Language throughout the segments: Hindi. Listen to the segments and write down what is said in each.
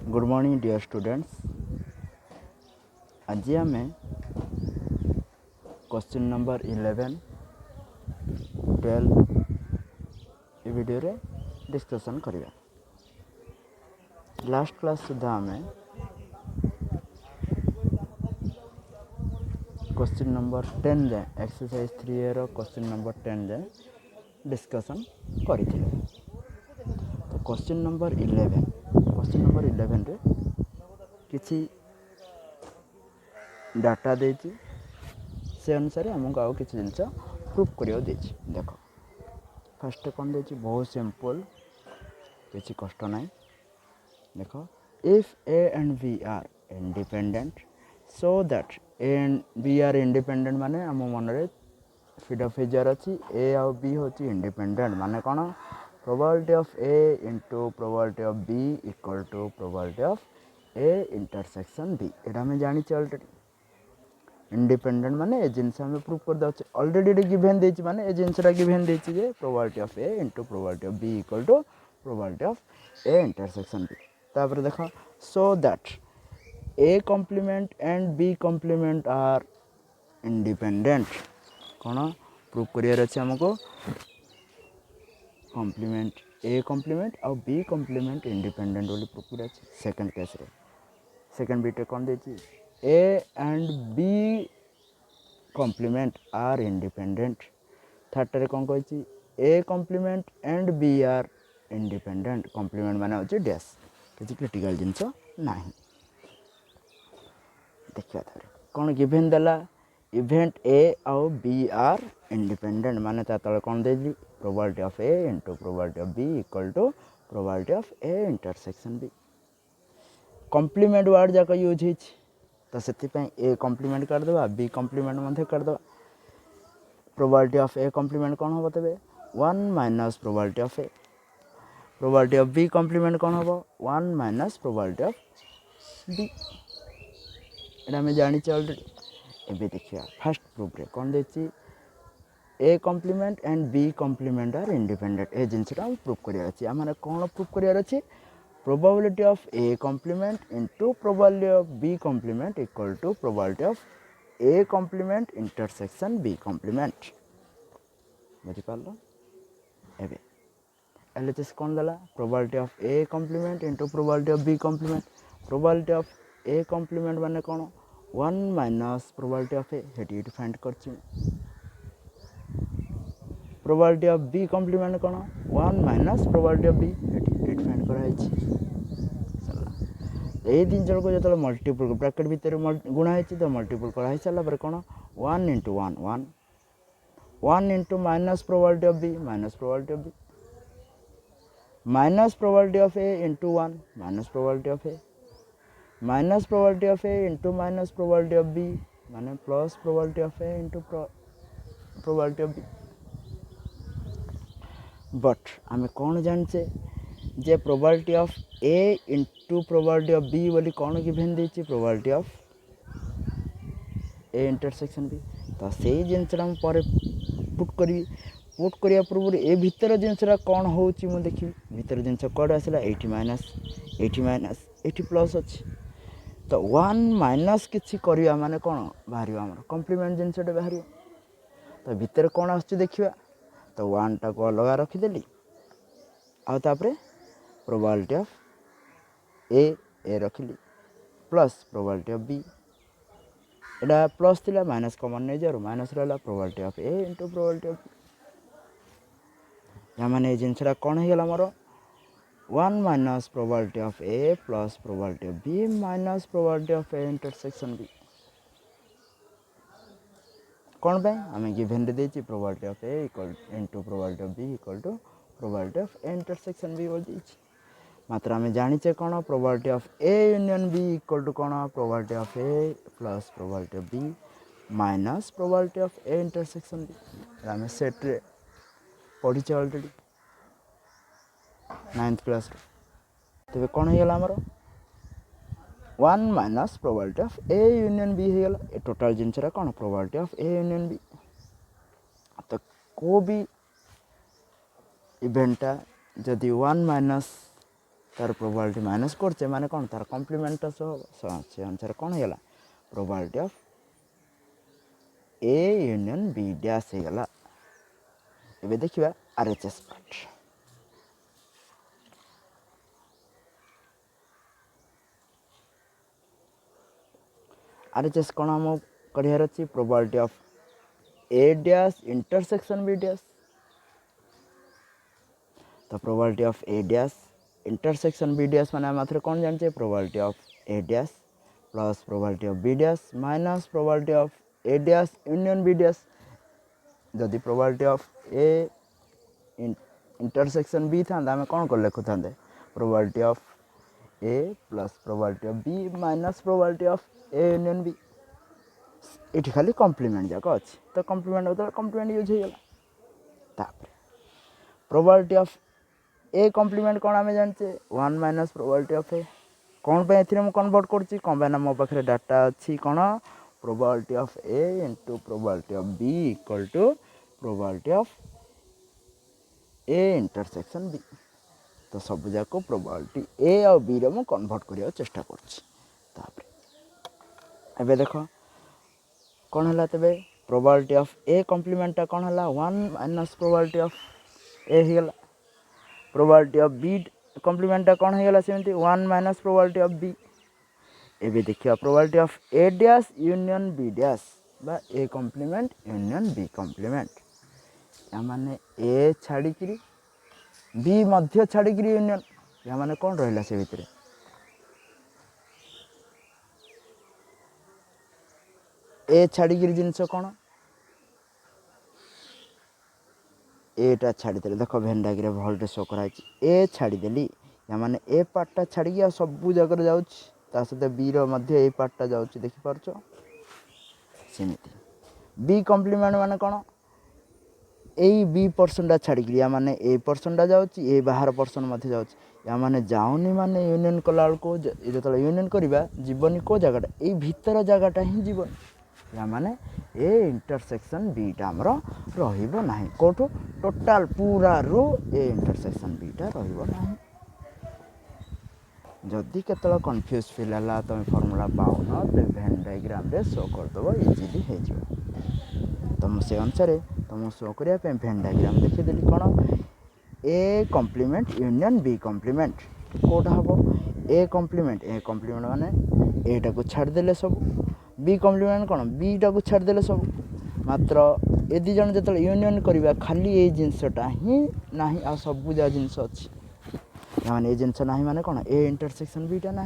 Good morning dear students. आज आम क्वेश्चन नंबर 11 12 ये वीडियो रे डिस्कशन करिया। लास्ट क्लास सुधा आम क्वेश्चन नंबर 10 जाए एक्सरसाइज 3 रो क्वेश्चन नंबर 10 जाए डिस्कशन करते। तो क्वेश्चन नंबर 11 रे किसी डाटा देती से अनुसार आमको आउ किसी जिनस प्रूफ करिया देछि। देखो फर्स्ट कौन देछि, बहुत सिंपल, किसी कष्ट ना। देखो if A and B are independent so that A and B are independent माने आम मन रे फीड ऑफ फिजर अच्छी ए आउ बी होची इंडिपेंडेंट माने कौन, probability of A into probability of B equal to probability of A intersection B. एटा हमें जानी ऑलरेडी। इंडिपेंडेंट माने ए जिनस हमें प्रूफ कर दे ऑलरेडी गिवन देछि माने ए जिनसटा गिवन देछि जे probability of A into probability of B equal to probability of A intersection B. तापर देखो so that A complement and B complement are independent. कौन प्रूफ करियर अच्छे हमको, कॉम्प्लीमेंट ए कॉम्प्लीमेंट और बी कॉम्प्लीमेंट इंडिपेंडेंट बोली प्रूफ करियर अच्छे। सेकंड केस रे सेकंड बीटे कौन देछि, A and B complement are independent. Third रे कौन कहि, A complement and B are independent. Complement माने होछि डैश, किसी क्रिटिकल जिनस नाही। देखिया थरे कौन गिवन देला, इवेंट ए आउ बी आर इंडिपेंडेंट माने ता तले कौन देली, probability of A into probability of B equal to probability of A intersection B. Complement word जाक यूज होइछ तो से ए कॉम्प्लीमेंट कर दबा, बी कॉम्प्लीमेंट मध्य कर दबा। प्रोबेबिलिटी ऑफ ए कॉम्प्लीमेंट कौन हम तबे 1 minus probability of A. Probability of B complement कौन हम 1 माइनस प्रोबेबिलिटी ऑफ बी। एटा हमें जानी ऑलरेडी। एबे देखिया फर्स्ट प्रूफ रे कौन देछि, A complement and B complement are independent. ए जिनसटा हम प्रूफ करिया अछि। हमने कौन प्रूफ करिया अछि, probability of A complement into probability of B complement equal to probability of A complement intersection B complement. बुझी पारलो। एबे एलएचएस कौन दला, probability of A complement into probability of B complement. Probability of A complement माने कौन 1 माइनस प्रोबेबिलिटी ऑफ ए, हेटी फाइंड करछि। प्रोबेबिलिटी ऑफ बी कॉम्प्लीमेंट कौन 1 माइनस प्रोबेबिलिटी ऑफ बी, हेटी फाइंड करा है। ये तीन जन को जो मल्टीपल ब्रैकेट भितर गुणा है तो मल्टीपल कराई सारा पर कौन 1 into 1 1 1 into minus probability of B minus probability of B minus probability of A into 1 minus probability of A minus probability of A into minus probability of B माने plus probability of A into probability of B. But आम कौन जानचे जे probability of A into probability of B बोली कौन गिवन देछि, probability of A intersection B. तो से जिनसटा हम पर पुट करी, पुट करिया पूर्व ए भीतर जिनसटा कौन होछि मु देखि। भीतर जिनस कोड आसला 80 माइनस 80 प्लस अछि तो 1 माइनस किछि करिया माने कौन बाहरियो हमर कॉम्प्लीमेंट जिनसटा बाहरियो। तो भीतर कौन आछि देखिबा, तो 1 टा को अलग रखी देली आ तापरे प्रोबेबिलिटी ऑफ ए रखिली प्लस प्रोबेबिलिटी ऑफ बी। एटा प्लस थिला माइनस कॉमन नहीं जारो माइनस रहला probability of A into probability of B. या माने जिनसरा कौन हो गला मोर 1 minus probability of A plus probability of B minus probability of A intersection B. कौन पे हमें गिवन दे देछि, probability of A equal into probability of B equal to probability of A intersection B बोल देछि। मात्र आम जाचे कौन, probability of A union B equal to कौन probability of A plus probability of B minus probability of A intersection B. आम सेट रे पढ़ी ऑलरेडी 9th क्लास। तेज कौन हो गला आमर 1 minus probability of A union B हो गला। टोटाल जिनसरा कौन probability of A union B. तो को भी इवेंटा जदि 1 माइनस तार प्रोबेबिलिटी माइनस करचे माने कौन तार कम्प्लीमेंट से अनुसार कौन होगा probability of A union B dash होगा। ये देखिए आरएचएस पार्ट आरएचएस कौन आम करार अच्छी probability of A dash intersection B dash. तो probability of A dash intersection B dash माने आम कौन जानते probability of A dash plus probability of B dash minus probability of A dash union B dash. जदि probability of A intersection B था आम कौन कर लिखु था probability of A plus probability of B minus probability of A union B. ये खाली कम्प्लीमेंट जाक अच्छी तो कम्प्लीमेंट होता है कम्प्लीमेंट यूज होगा। प्रोबेबिलिटी ऑफ ए कम्प्लीमेंट कौन आम जानचे 1 माइनस प्रोबेबिलिटी ऑफ ए कौन पे ए कन्वर्ट कर कौन पे मो पाखे डाटा अच्छी कौन probability of A into probability of B equal to probability of A intersection B. तो सब जाक प्रोबेबिलिटी ए और बी रे कन्वर्ट करने चेष्टा कर देख कौन है तेरे प्रोबेबिलिटी ऑफ ए कम्प्लीमेंटा कौन है 1 माइनस प्रोबेबिलिटी ऑफ ए होगा प्रोबेबिलिटी ऑफ बी कम्प्लीमेंटा कौन होगा सेमती 1 माइनस प्रोबेबिलिटी ऑफ बी। एबे देखिए probability of A dash union B dash बा A complement union B complement या माने ए छाड़ी बी मध्य छाड़ी यूनियन या माने कौन रहा से भितर ए छाड़ी जिनस कौन एटा छाड़ीदे देख भेन डायग्राम रे भल्टे शो कराई ए छाड़ीदेली या माने ए पार्टा छाड़ी सब जगह जाऊँ सहित बी रे पार्टा जाऊँ देखिपार सेमती बी कम्प्लीमेंट माने कौन यही बी पर्सनटा छाड़ी या माने ए पर्सनटा जाऊँगी बाहर पर्सन या माने जाऊनी माने यूनियन कला को जो यूनियन करवा जीवन को जगटा यही भीतर जगटा ही जीवन या माने ए इंटरसेक्शन बीटा आमर रहा कौटू टोटाल पूरा रो ए इंटरसेक्शन बीटा रहा जदि केतला कन्फ्यूज फिल है तुम फॉर्मूला पाउन तो भेन डायग्राम रे शो करदेव इजिली हो तुम से अनुसार तुम शो करने भेन डायग्राम देखीदेली कौन A complement union B complement कौटा हम ए कम्प्लीमेंट माने एटा को छाड़देले सब बी कम्प्लीमेंट कौन बीटा को छाड़देले सब मात्र ए दी जन जो यूनियन करवा खाली ये जिनसटा ही ना आ सब जा जिनस अच्छी या माने ए जिनस ना माने कौन ए इंटरसेक्शन बीटा ना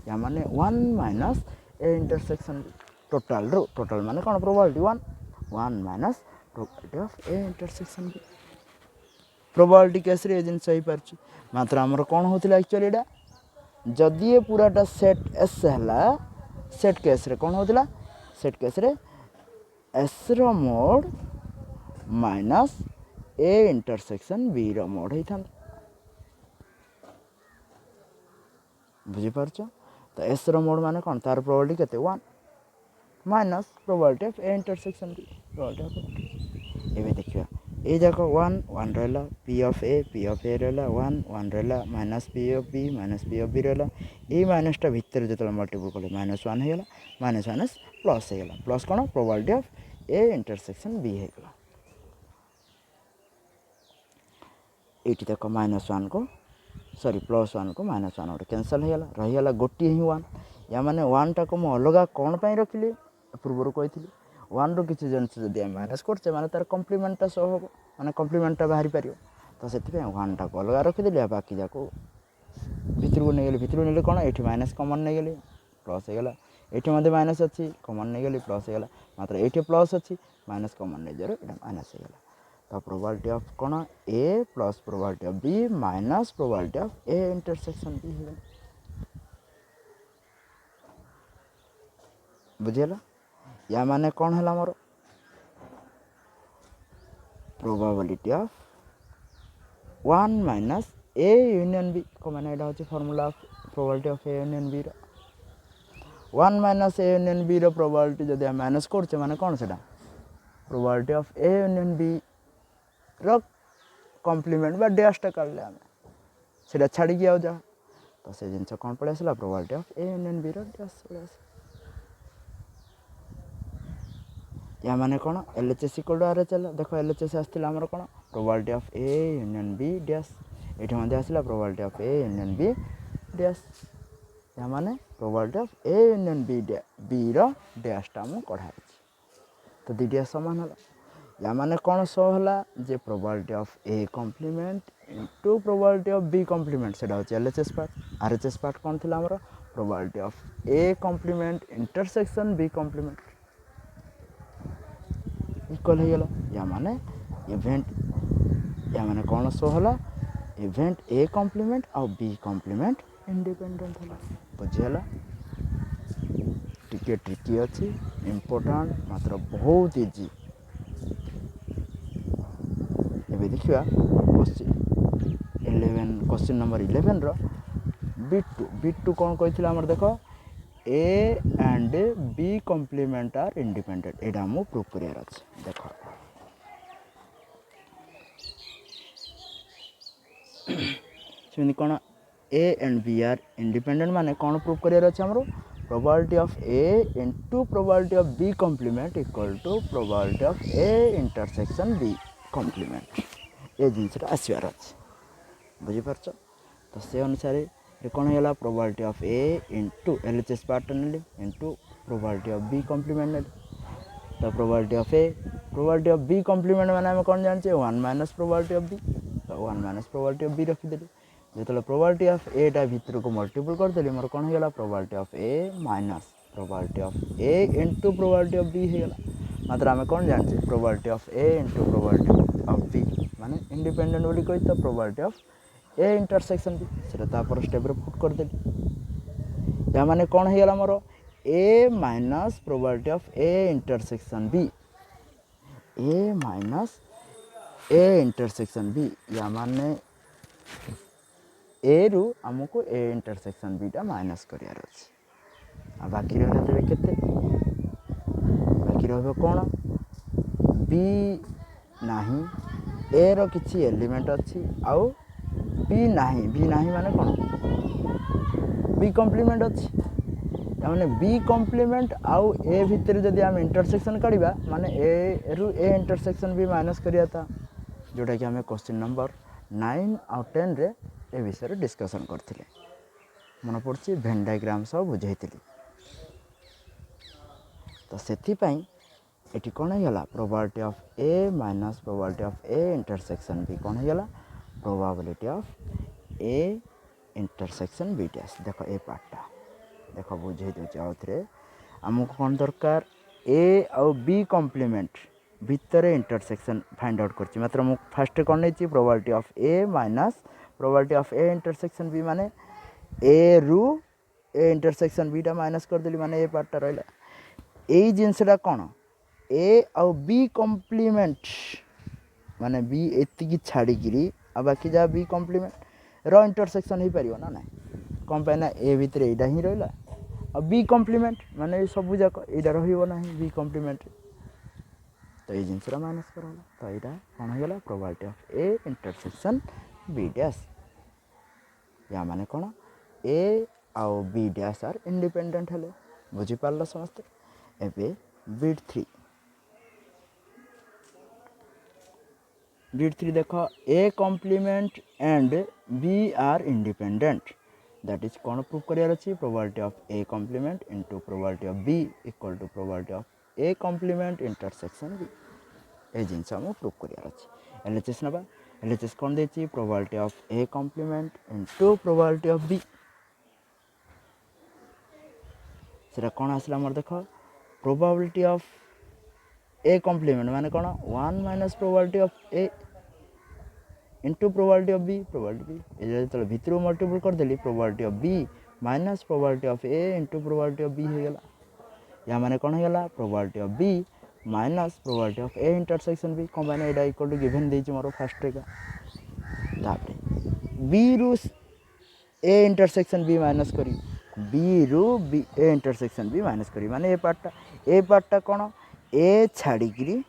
या माने 1 माइनस ए इंटरसेक्शन टोटाल माने कौन probability 1 minus probability of A intersection B probability केस रे जिनस हो पार मात्र आमर कौन होता एक्चुअली एटा जदि पूराटा सेट एस है सेट केस रे कौन होता सेट केस रे एस रो मोड माइनस ए इंटरसेक्शन बी रो मोड होता बुझीपार तो एस रो मोड माने कौन तार प्रोबेबिलिटी केते 1 minus probability of A intersection B probability एबे देखियो ए जाक 1 रहा पी ऑफ ए रहा 1 रहा माइनस पी ऑफ बी रहा ये माइनसटा भितर जो मल्टीपल कले -1 होगा माइनस माइनस प्लस होगा प्लस कौन probability of A intersection B होगा ये देख -1 को सॉरी +1 को -1 गोटे कैनसल होगा रहीगला गोटे ही 1 या माने 1 टाक मुझे अलग कौन पर रखिली पूर्वर कही 1 रु किसी जिन जब माइनस करचे माने तार कम्प्लीमेंटा शो हम माने कम्प्लीमेंटा बाहरी पार तो से 1 टाक अलग रखिदेली बाकी जाक भितर को नहीं भितर नहीं कौन ये माइनस कमन नहीं गली प्लस होगा ये माइनस अच्छी कमन नहीं गली प्लस होगा मात्र ये प्लस अच्छी माइनस कमन नहीं जर ये माइनस होगा तो प्रोबेबिलिटी ऑफ कौन A plus probability of B minus probability of A intersection B होगा बुझीगला या माने कौन है मोर probability of 1 minus A union B को मैंने यहाँ हूँ formula of probability of A union B 1 minus A union B probability जब हम माइनस करचे माने कौन से probability of A union B रो कम्प्लीमेंट बा डैशटा काढ़ले आम से छाड़ी आ जा तो से जिनस कौन पड़े आसला probability of A union B dash पड़े आस या माने कौन एलएचएस इक्वल टू आरएचएल देखो एलएचएस आसला आमर कौन probability of A union B dash ये मध्य आसला probability of A union B dash या माने probability of A union B डैशटा आम कढ़ाई तो दुटा सामान है या माने कौन शो है जे probability of A complement into probability of B complement से हूँ एलएचएस पार्ट आरएचएस पार्ट कौन थी आमर probability of A complement intersection B complement equal हो गला या माने इवेंट या माने कौन शो है इवेंट ए कॉम्प्लीमेंट और बी कॉम्प्लीमेंट इंडिपेंडेंट है बुझीगला टिके ट्रिकी अच्छी इम्पोर्टाट मात्र बहुत इजी एबे देखिया क्वेश्चन नंबर 11 बिट टू कौन कही आमर देख A and B complement are independent एटा हम प्रूव करार अच्छे देख सेमती कौन A and B are independent माने कौन प्रूव करार अच्छे आमर probability of A into probability of B complement equal to probability of A intersection B complement ये जिनसा आसबार अच्छे बुझीपार तो से अनुसार ये कौन होगा probability of A into LHS part नेली into probability of B complement नेली तो प्रोबेबिलिटी ऑफ बी कॉम्प्लीमेंट माने हम कौन जानते 1 माइनस प्रोबेबिलिटी ऑफ बी तो 1 माइनस प्रोबेबिलिटी ऑफ बी रखीदेली जो प्रोबेबिलिटी ऑफ ए टा भितर को मल्टीपल करदेली मोर कौन होगा probability of A minus probability of A into probability of B होगा मात्र आम कौन जानते probability of A into probability of B माने इंडिपेंडेंट बोली कही तो probability of A intersection B से स्टेप रे पुट करदेली या माने कौन होगा मोर A minus probability of A intersection B A minus A intersection B या माने ए रु आमको ए इंटरसेक्शन बीटा माइनस करार अच्छे बाकी रहा तेरे केते बाकी रहा कौन बी नहीं ए रो किछि एलिमेंट अच्छी आउ बी नहीं माने कौन बी कॉम्प्लीमेंट अच्छी माने बी कॉम्प्लीमेंट आउ ए भितर जदि आम इंटरसेक्शन काढ़ा माने ए रु ए इंटरसेक्शन बी माइनस करिया था जोटा कि आम क्वेश्चन नंबर 9 और 10 रे ए विषय डिस्कसन करथिले मन पड़छि भेन डायग्राम सब बुझाइथिली तो सेथि पई एटी कोन होला probability of A minus probability of A intersection B कोन होला probability of A intersection B dash देखो ए पार्टटा देखो बुझाइ दउछि आउथरे हमको कोन दरकार ए और बी कॉम्प्लीमेंट भितर इंटरसेक्शन फाइंड आउट करछि मात्र मु फर्स्ट कोन नेछि probability of A minus probability of A intersection B माने ए रु ए इंटरसेक्शन बी टा माइनस कर देली माने ए पार्टटा रहला एई जिंसटा कोन ए और बी कॉम्प्लीमेंट माने बी एति की छाड़ी गिरी आ बाकी जा बी कॉम्प्लीमेंट रो इंटरसेक्शन ही परियो ना ना कम पे ना ए भीतर एटा ही रहला और बी कॉम्प्लीमेंट माने सब जाक एटा रहिबो नाही बी कॉम्प्लीमेंट तो ये जिनसरा माइनस करला तो एटा कोन हो गेला probability of A intersection B dash या माने कौन ए आउ बी डैश आर इंडिपेंडेंट हेले बुझी पारल समस्ते एबे बिट 3 देखो A complement and B are independent that is कौन प्रूव करार अच्छी probability of A complement into probability of B equal to probability of A complement intersection B ए जिनस हम प्रूव करार अच्छी एलएचएस नबा एलएचएस कौन देछि probability of A complement into probability of B सेटा कौन आसला मोर देखो प्रोबेबिलिटी ऑफ ए कॉम्प्लीमेंट माने कौन 1 minus probability of A into probability of B probability B A जब भितर मल्टीपल कर देली probability of B minus probability of A into probability of B हो गेला या माने कौन हो गेला probability of B minus probability of A intersection B combine एटा इक्वल टू गिवन देछि मोर फर्स्ट रे का तापरे बी रु ए इंटरसेक्शन बी माइनस करी बी रु B A intersection B minus करी माने ए पार्टटा कौन ए छाड़ी गिरी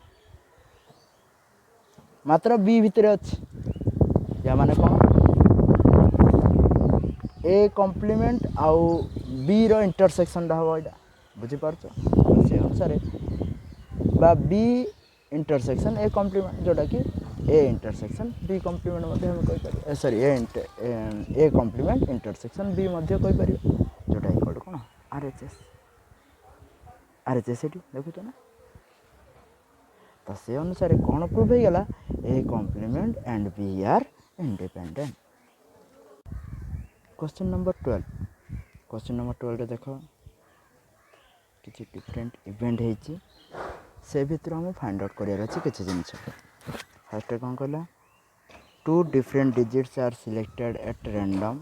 मात्र बी भितर अछि या माने कौन ए कम्प्लीमेंट आउ बी रो इंटरसेक्शनटा हम यहाँ बुझीपार से अनुसार बा बी इंटरसेक्शन ए कम्प्लीमेंट जोटा कि ए इंटरसेक्शन बी कम्प्लीमेंट हम कहीपर sorry A complement intersection B कहीपर जोटा इक्वल कौन आरएचएस आरएचएस ये देखुच ना तो से अनुसार कौन प्रूव हो गला A complement and B are independent. Question number 12 देख किसी डिफरेंट इवेंट होती से भितर हम फाइंड आउट करार अच्छे किसी जिन फास्ट कौन कहला 2 different digits are selected at random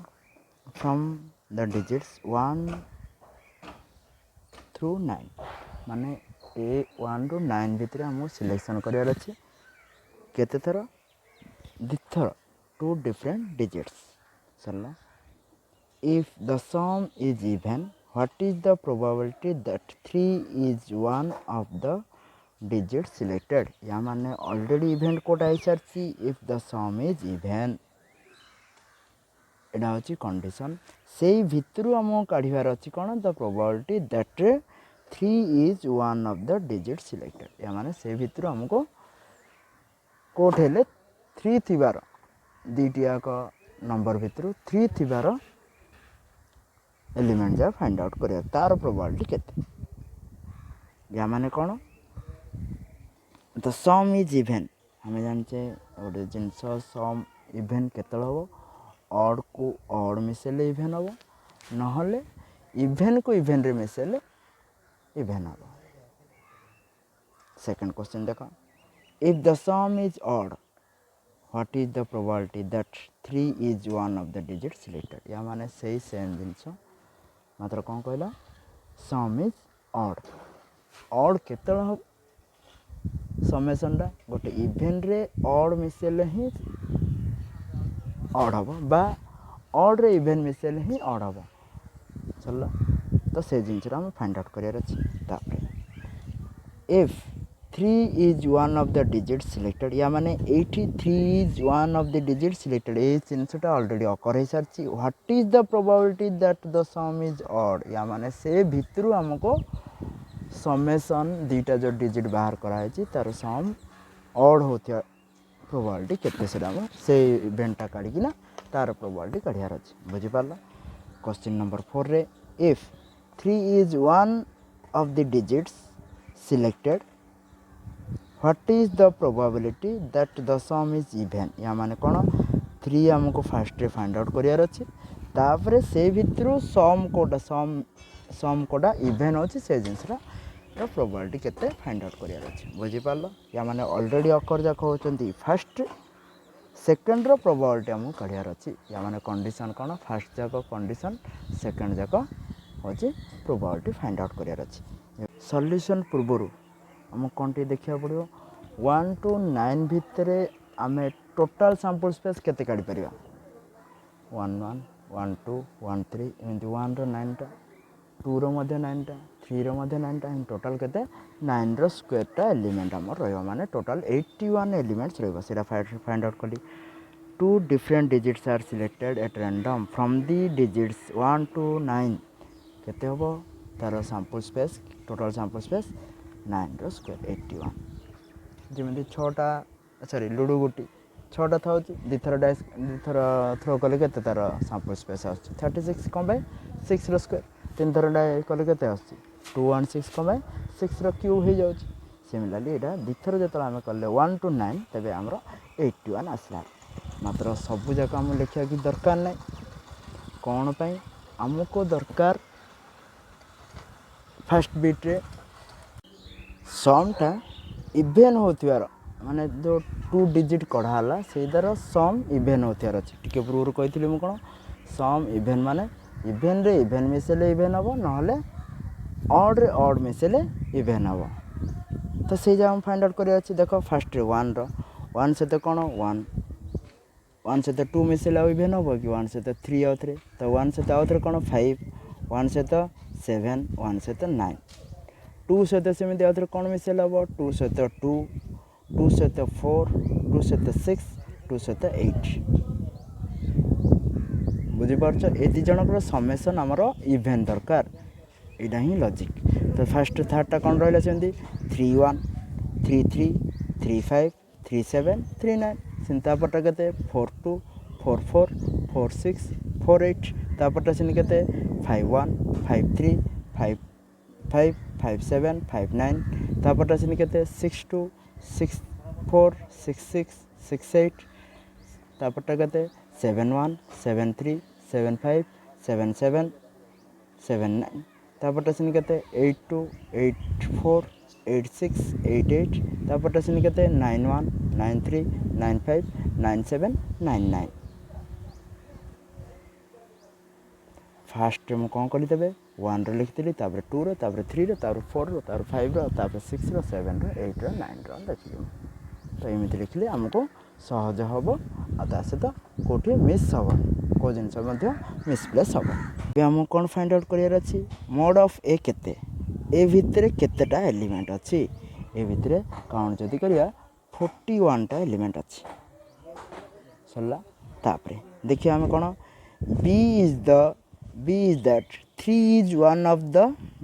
from the digits 1 through 9 माने ए 1 ରୁ 9 भितर हम सिलेक्शन करार अच्छे केते थर दिथर 2 different digits Sarla if the sum is even what is the probability that 3 is one of the digits selected या माने ऑलरेडी इवेंट कोटा है Sarchi if the sum is even एडा होची कंडीशन से भितरु हम काढिबार अछि कोन the probability that 3 is one of the digits selected या माने से भितरु हमको कोट हेले 3 थिबार दीटिया का नंबर भितरु 3 थिबार एलिमेंट जा फाइंड आउट करिया तार प्रोबेबिलिटी केते या माने कोन द सम इज इवेन हमें जानचे गोटे जिनस सम इवेन केतल हम ऑड को ऑड मिसेले इवेन हम नहले इवेन को इवेन रे मिसेले इवेन हम। सेकंड क्वेश्चन देखो if the some is odd what is the probability that 3 is one of the digit selected या माने सही सेम जिनस मात्र कौन कहला सम इज ऑड केतल हम समेशनटा गोटे इवेंट रे ऑड मिसेले ही ऑड हम बा ऑड रे इवेंट मिसेले ही ऑड हम चल तो से जिनस हम फाइंड आउट करार अच्छे if 3 is one of the digits selected या माने 83 is one of the digits selected ये जिनसटा ऑलरेडी अकर हो सारी what is the probability that the some is odd या माने से भितरु हमको समेसन दीटा जो डिजिट बाहर कराई तार सम ऑड होता प्रोबेबिलिटी केते से इवेंटा काढ़ी तार प्रोबेबिलिटी काढ़ार अच्छे बुझीपार। क्वेश्चन नंबर 4 रे if 3 is one of the digits selected what is the probability that the sum is even या माने कौन 3 हमको फास्ट रे फाइंड आउट करार अच्छे तापर से भितर सम कोटा इवेन अच्छे से जिनसरा प्रोबेबिलिटी केते फाइंड आउट करार अच्छे बुझीपार या माने ऑलरेडी अकर जाक होचंती फर्स्ट सेकंड रो प्रोबेबिलिटी हमको काढ़ार अच्छे या माने कंडीशन कौन फर्स्ट जाक कंडीशन सेकंड जाक होची प्रोबेबिलिटी फाइंड आउट करार अच्छे सॉल्यूशन पूर्व आम कौन टी देखा पड़ो 1 to 9 भितर आम टोटाल सैंपल स्पेस केते काढ़ी परिया 1 1 1 2 1 3 एमती 1 रो 9 टा 2 रो मध्य 9 टा 3 रो मध्य 9 टा टोटाल केते 9 रो स्क्वायर टा एलिमेंट हमर रहबा माने टोटाल 81 एलिमेंट्स रहबा सेटा फाइंड आउट कली 2 different digits are selected at random from the digits 1 to 9 केते होबो तार sample space total sample space 9 रो स्क्वायर 81 जमी 6टा सॉरी लुडो गुटी 6टा था दिथर डाइस दिथर थ्रो कले केते तार सैंपल स्पेस आ 36 कम बाय 6 रो स्क्वायर 3 थर डाइ कले केते आ 216 कम बाय 6 रो क्यूब हो जाउची सिमिलरली एटा दिथर जतला हम कले 1 to 9 तबे हमरो 81 आसला मात्र सब जगह हम लिखिया कि दरकार नै कोन पई हमको दरकार फर्स्ट बीट रे समटा इवेन होथियार माने जो 2 डिजिट कढ़ाला से दर सम इवेन होथियार अछि टिके पूर्व कहिथिले म कोन सम इवेन माने इवेन रे इवेन मिसेले इवेन हबो नहले ऑड रे ऑड मिसेले इवेन हबो तो से जा हम फाइंड आउट करिया अछि देखो फर्स्ट रे 1 रो 1 से तो कोन 1 से तो 2 मिसेले इवेन हबो कि 1 से तो 3 आउ 3 तो 1 से तो आउ 3 कोन 5 1 से तो 7 1 से तो 9 2 से तो सेमती आउ कौन मिसेल हम 2 से तो 2 2 से तो 4 2 से तो 6 2 से तो 8 बुझीपार ए दी जनकर समेसन आमर इभेन दरकार यहाँ ही लॉजिक। तो फास्ट थार्डटा कौन रहा सेमती 3 1 3 3 3 5 3 7 3 9 सेपटा के 4 2 4 4 4 6 4 8 तापटा से के 5 1 5 3 5 5 5 7 5 9 तापटा से के 6 2 6 4 6 6 6 8 तापटा के 7 1 7 3 7 5 7 7 7 9 तापटा से के 8 2 8 4 8 6 8 8 तापटा से के 9 1 9 3 9 5 9 7 9 9 फास्ट मुझे कौन करी तेरे 1 रो लिखी 2 रो 3 रो 4 रो 5 रो 6 रो 7 रो 8 रो 9 रो लिखली। तो एमती लिखले आमको सहज हम आ सहित कौटे मिस हम कौ जिन मिसप्लेस हम। आमको कौन फाइंड आउट करार अच्छी मोड ऑफ ए केते ए भितर केतेटा एलिमेंट अच्छी ए भितर काउंट जदि करिया 41टा एलिमेंट अच्छी सरला। तापरे देखिए आम कौन B is that 3 is one of the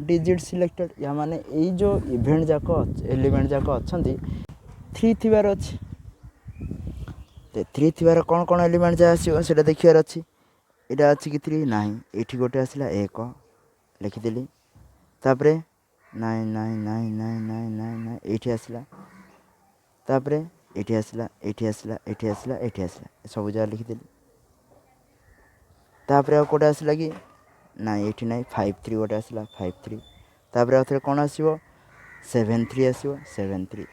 digit selected या माने ये जो इवेंट जाक एलिमेंट जाक अच्छा 3 थीबार अच्छी 3 थीबार कौन कौन एलिमेंट जहाँ आसो से देखार अच्छी यहाँ अच्छी कि 3 ना ये गोटे आसला 1 लिखिदेली तापरे 9 9 9 9 9 9 9 ये आसला तापरे ये आसला ये आसला ये आसला ये आसला सब जगह लिखिदेली तापरे आ कौटे आसला कि ना ये ना 5 3 गोटे आसला 5 3 तापरे आउ थे कौन आसो 7 3 आसो 7 3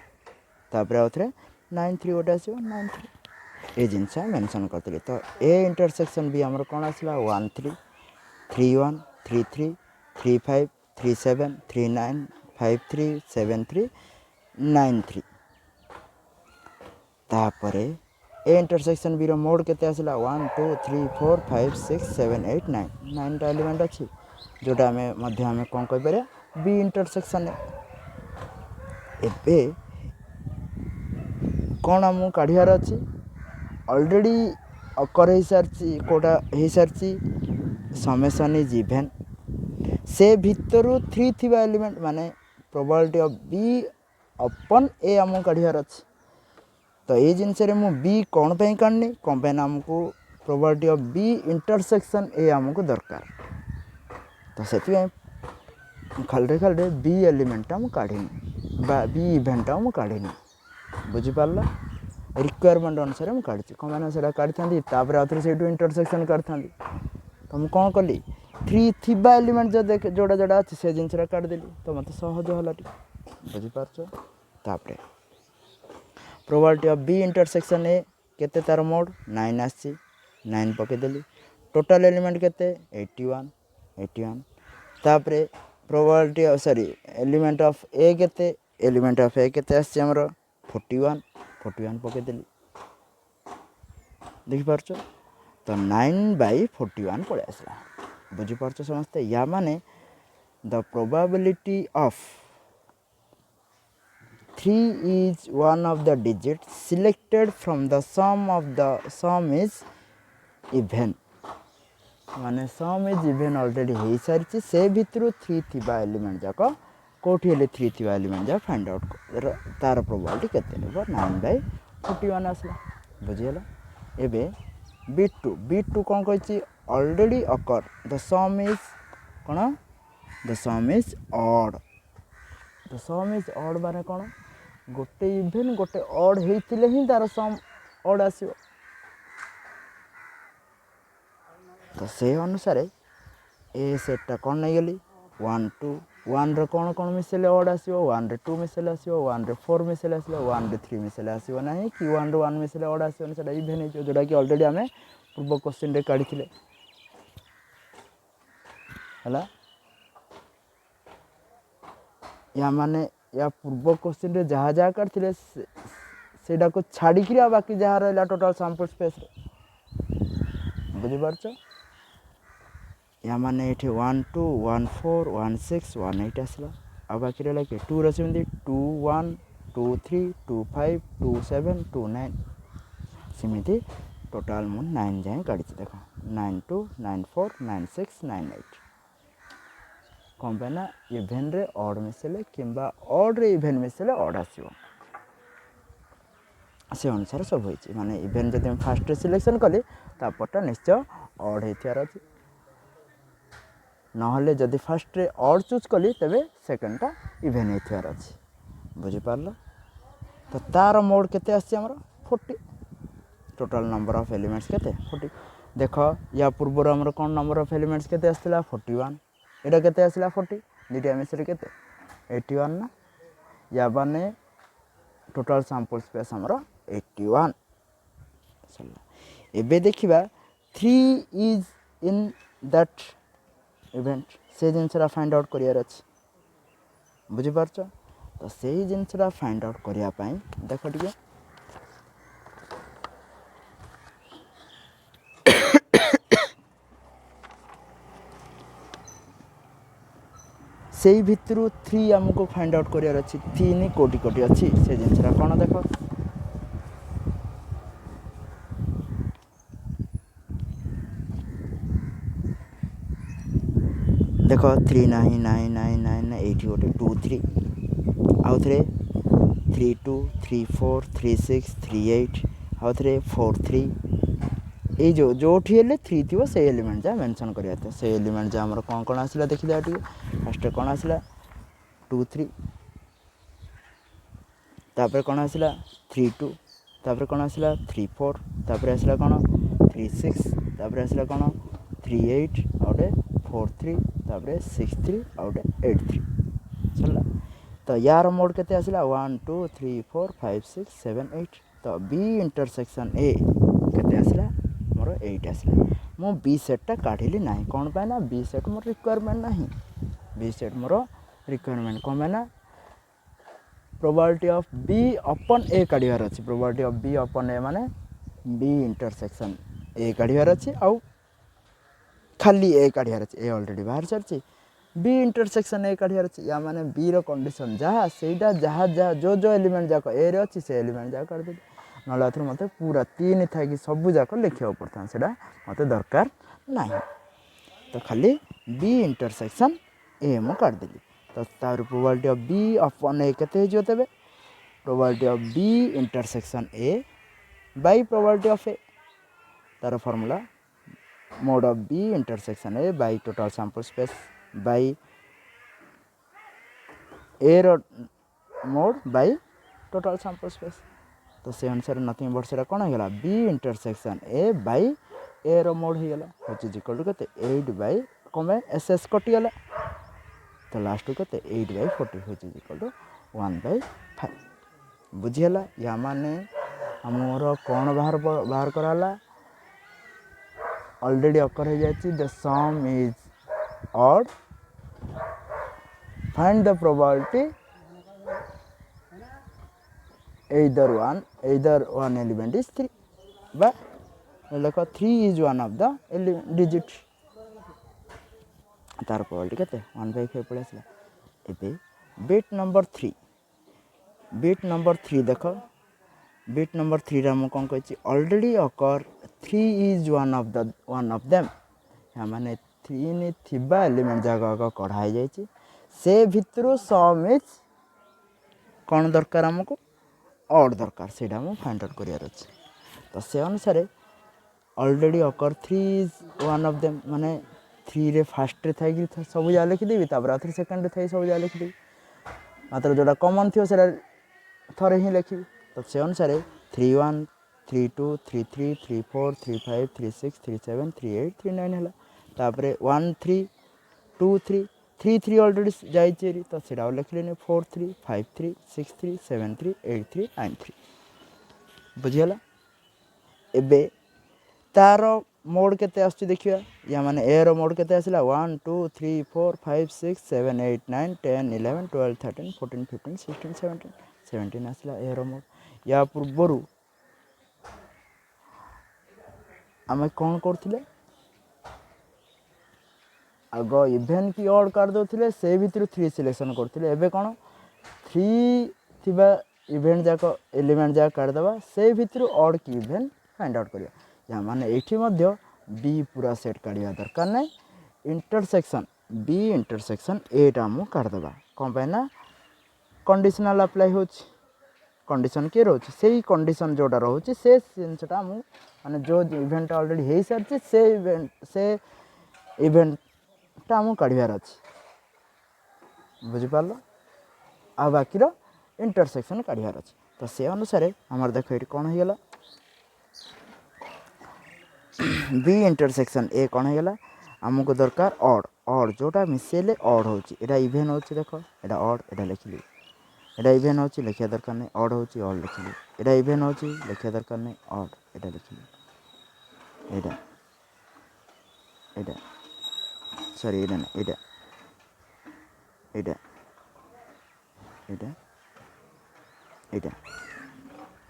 तापरे आउ थे 9 3 गोटे आसो 9 3 ये जिनस मेंशन करते। तो ए इंटरसेक्शन भी आमर कौन आसला 1 3 3 1 3 3 3 5 3 7 3 9 5 3 7 3 9 3 तापरे ए इंटरसेक्शन बी मोड केते आसला 1 2 3 4 5 6 7 8 9 9टा एलिमेंट अच्छी जोटा आम कौन कहीपर बी इंटरसेक्शन एबे कौन आम काढ़ार अच्छी ऑलरेडी अकर हो सारी कौटा हो सारी समेसन इज इवेन से भितर 3 थिबा एलिमेंट माने प्रोबेबिलिटी ऑफ बी अपन ए आम काढ़ार अच्छी। तो ये जिनस बी कौन पे काढ़नी कौन पे आमको probability of B intersection A आमको दरकार। तो से खाली खाली बी एलिमेंटा मुझे काढ़नी बी इवेंटा मुझे काढ़नी बुझीपार रिक्वायरमेंट अनुसार मुझे काढ़ी कौन मैंने से काढ़ी आउे से इंटरसेक्शन काढ़ी। तो मुझे कौन कली 3 थिबा एलिमेंट जो जोड़ा जोड़ा अच्छे से जिनस काढ़ीदेली तो मत सहज है बुझीपार। तापरे probability of B intersection A केते तार मोड 9 आसी 9 पकईदेली टोटाल एलिमेंट केते 81 तापरे प्रोबेबिलिटी सॉरी एलिमेंट ऑफ ए केते आसी हमर 41 पकईदेली देखिपार। तो 9/41 पड़े आसला बुझीपार समस्ते या माने the probability of 3 is one of the digits selected from the sum is even माने सम इज इवेन ऑलरेडी हो सारी से भितर 3 थिबा एलिमेंट जाक कौटी हेले 3 थिबा एलिमेंट जाक फाइंड आउट तार प्रोबेबिलिटी केते हेबो 9/41 आसला बुझीगला। एबे B2 कौन कही already occur the some is कौन द सम इज ऑड माने कौन गोटे इवेन गोटे ऑड होते ही तार सम ऑड आसो। तो से अनुसार ए सेटा कौन नहीं गली 1 2 1 रे कौन कौन मिसेले ऑड आसो 1 रे 2 मिसेले आसो 1 रे 4 मिसेले आसो 1 रे 3 मिसेले आसो ना कि 1 रे 1 मिसेले ऑड आसो ना इवेन हो जोटा कि ऑलरेडी आम पूर्व क्वेश्चन रे काढ़ी है या माने या पूर्व क्वेश्चन रे जहाँ जहाँ काढ़ी से को छाड़ी बाकी जहाँ रहा टोटाल सैंपल स्पेस बुझीपार। या माने ये 1 2 1 4 1 6 1 8 आसला आ बाकी रहा कि 2 रही 2 1 2 3 2 5 2 7 2 9 सेमती टोटाल मुझे 9 जाए काढ़ी देख 92 94 96 98 कौन पे ना इभेन रे ऑड मिसेले किंबा ऑड रे इभेन मिसेले ऑड आसीबो से अनुसार सब होइछि माने इभेन जदि हम फास्ट सिलेक्शन कली तापरटा निश्चय ऑड हेथियार अछि नहले जदि फास्ट रे ऑड चूज कली तबे सेकंडटा इभेन हेथियार अछि बुझि पारलो तो तार मोड केते आछि हमर 40 टोटल नंबर ऑफ एलिमेंट्स केते 40 देखो या पूर्व हमर कोन नंबर ऑफ एलिमेंट्स केते आस्थिला 41 एटा केते आस्थिला 40 दुटा मिसरे केते 81 ना या बाने टोटल सैंपल स्पेस हमर 81 चला एबे देखिबा 3 इज इन दैट इवेंट से जिनसरा फाइंड आउट करियार अछि बुझि पारछ तो सेही जिनसरा फाइंड आउट करिया पई देखो टिके सेही भितरु 3 हमको फाइंड आउट करियार अछि 3 कोटी कोटी अछि से जिनसरा कोन देखो देखो 399999 80 गोटे 23 आउ थे 32 34 36 38 आउ थे 43 ये जो हेल्ले 3 थी से एलिमेंट जा मेंशन करिया से एलिमेंट जा हमर कोन कोन आसिला देखि दिया टिके फर्स्ट कोन आसिला 23 तापर कोन आसिला 32 तापर कोन आसिला 34 तापर आसिला कोन 36 तापर आसिला कोन 38 आउटे 43 तापर 63 आउटे 83 चला तो यार मोड केते आसिला 1 2 3 4 5 6 7 8 तो बी इंटरसेक्शन ए केते आसिला मोर 8 आसिला मो बी सेट टा काढिली नाही कोन पाए ना बी सेट मोर रिक्वायरमेंट नाही बी सेट मोर रिक्वायरमेंट कोन पाए ना प्रोबेबिलिटी ऑफ बी अपन ए काढियार अछि प्रोबेबिलिटी ऑफ बी अपन ए माने बी इंटरसेक्शन ए काढियार अछि आउ खाली ए काढियार अछि ए ऑलरेडी बाहर चलछि बी इंटरसेक्शन ए काढियार अछि या माने बी रो कंडीशन जहा सेटा जहा जो एलिमेंट जाको ए रे अछि से एलिमेंट जा काढ दे नला थ्रू मते पूरा 3 था कि सब जाको लिखियो पड़ता सेटा मते दरकार नाही तो खाली बी इंटरसेक्शन ए मो काढ देली तो तार प्रोबेबिलिटी ऑफ बी अपन ए केते जो तबे probability of B intersection A by probability of A तार formula mod of B intersection A by total sample space by A रो mod by total sample space तो से अनुसार नथिंग बट सेटा कोन हेला B intersection A by A रो मोड हे गेला व्हिच इज इक्वल टू कते 8 बाय कमे एसएस कटि गेला तो लास्ट कते 8 by 40 which is equal to 1 by 5 बुझियला या माने हमर कोन बाहर कराला ऑलरेडी अकर हो जाती the some is odd find the probability either one element is 3 but like 3 is one of the digit तार प्रोबेबिलिटी केते 1/5 पड़े आसला एबे बिट नंबर 3 देखो बिट नंबर 3 रा हम कोन कहछि ऑलरेडी अकर 3 इज वन ऑफ देम या माने 3 ने थिबा एलिमेंट जागा कढाई जायछि से भितरु सम इज कोन दरकार हमको ऑड दरकार सेटा हम फाइंड आउट करियार अछि तो से अनुसार ऑलरेडी अकर 3 इज वन ऑफ देम माने 3 रे फर्स्ट रे थाई कि सब जा लिखि देबी तापर आथि सेकंड रे थाई सब जा लिखि देबी मात्र जोटा कॉमन थियो सेटा थरे ही लिखि तो से अनुसार 31 32 33 34 35 36 37 38 39 हला तापर 1 3 2 3 3 3 ऑलरेडी जाई चेरी तो सेटा लिखलेनी 4 3 5 3 6 3 7 3 8 3 9 3 बुझियला एबे तारो मोड केते आछि देखिया या माने ए रो मोड केते आसिला 1 2 3 4 5 6 7 8 9 10 11 12 13 14 15 16 17 आसिला ए रो मोड या पूर्वरु आमे कोन करथिले आगो इभेन की ऑड कर दोथिले से भितर 3 सिलेक्शन करथिले एबे कोन 3 थिबा इवेंट जाको एलिमेंट जा कर दबा से भितर ऑड की इवेंट फाइंड आउट करिया या माने एठी मध्य बी पूरा सेट काढ़ा दरकार ना इंटरसेक्शन बी इंटरसेक्शन एटा आमको काढ़ीदेवा कौन पे ना कंडीशनल अप्लाई हो कंडीशन किए रोचे से कंडीशन जोटा रोचे से जिनसा माने जो इवेंट ऑलरेडी हो सारी से इवेंटा आमको काढ़ार अच्छे बुझिपार आ बाकी इंटरसेक्शन काढ़ार अच्छे तो से अनुसार आमर देख ये कौन होगा बी इंटरसेक्शन ए कौन होगा आमको दरकार ऑड ऑड जोटा मिसेले ऑड हो इवेन हो देख यहाँ ऑड यहाँ लिखिली এটা ইভেন হচ্ছে লেখা দরকার নেই অড হচ্ছে অড লিখিলি এটা ইভেন হচ্ছে লেখা দরকার নেই অড এটা লিখিলি এটা এটা সরি এটা না এটা এটা এটা এটা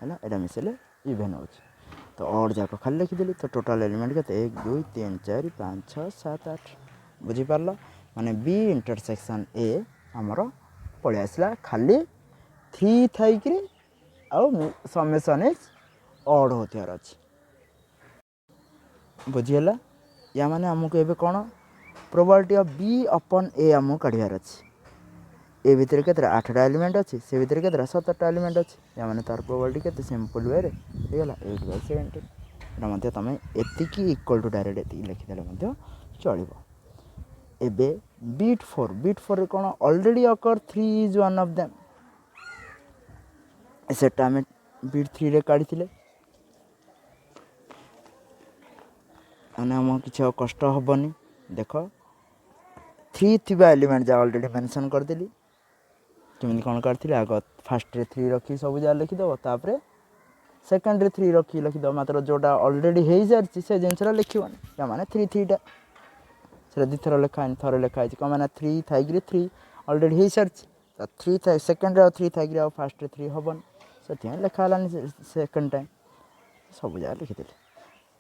ହେଲା এটা ମିଶିଲେ ଇଭେନ୍ ହେଉଛି ତ ଅଡ଼ ଯାକ ଖାଲି ଲେଖିଦେଲି ତ ଟୋଟାଲ୍ ଏଲିମେଣ୍ଟ କେତେ 1 2 3 4 5 6 7 8 ବୁଝିପାରିଲ ମାନେ ବି ଇଣ୍ଟରସେକ୍ସନ୍ ଏ ଆମର ପଳେଇ ଆସିଲା ଖାଲି 3 ଥାଇକିରି ଆଉ ସमेସନ୍ ଇଜ୍ ଅଡ଼ ହେଉଥିବାର ଅଛି ବୁଝିହେଲା या माने आमको एबे कौन प्रोबेबिलिटी ऑफ बी अपन ए आमको काढ़ार अच्छे ए भितर के 8टा एलिमेंट अच्छी से भितर के 17टा एलिमेंट अच्छी या माने तार प्रोबेबिलिटी के सिंपल वे होगा 8/17 तुम एतिकी इक्वल टू डायरेक्ट एति लिखिदे चलो एबे बीट 4 कौन ऑलरेडी अकर 3 इज वन ऑफ देम सेटा आम बीट 3 रे काढ़ी मैंने आम कि कष्ट हेनी देख 3 थी एलिमेंट जहाँ ऑलरेडी मेंशन करदेली केमी कौन काढ़ी आग फास्ट रे 3 रखी सब जगह लिखिदेव तापर सेकेंड रे 3 रखी लिखिदेव मात्र जोटा ऑलरेडी हो सारी से जिनसा लिखनी या माने 3 से दी थर लिखाई थर लिखाई कौन मैंने 3 थी 3 ऑलरेडी हो सारी 3 सेकेंड रे 3 थी फास्ट रे 3 हेनी से लिखालानी सेकेंड टाइम सब जगह लिखिदेली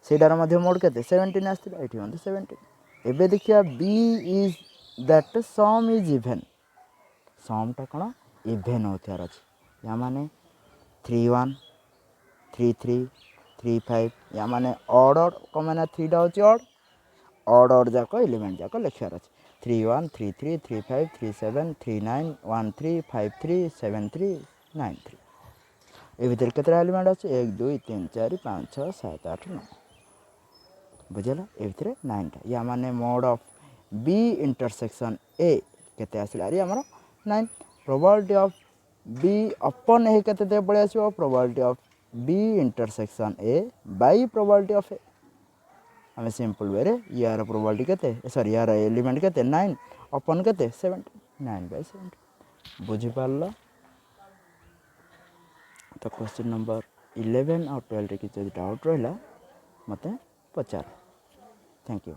सेटार मोड के 17 आसला ये 17 एबे देखिए B is that sum is even समटा कौन इवेन होतार अच्छे या माने 3 1 3 3 3 5 या माने ऑड ऑड कौन मैंने 3टा हूँ ऑड जाक एलिमेंट जाक लिखार अच्छे 3 1 3 3 3 5 3 7 3 9 1 3 5 3 7 3 9 3 ये भितर के एलिमेंट अच्छे 1 2 3 4 5 6 7 8 9 बुझेगा ये भितर 9टा या माने mod of B intersection A केते आसला आमर 9 प्रोबेबिलिटी ऑफ बी अपन ए केते पड़े आसो probability of B intersection A by probability of A आम सिंपल वे यार प्रोबेबिलिटी केते सॉरी यार एलिमेंट केते 9 अपन केते 17 9/17 बुझिपार तो क्वेश्चन नंबर 11 और 12 रे किसी डाउट रहा मत पचार थैंक यू।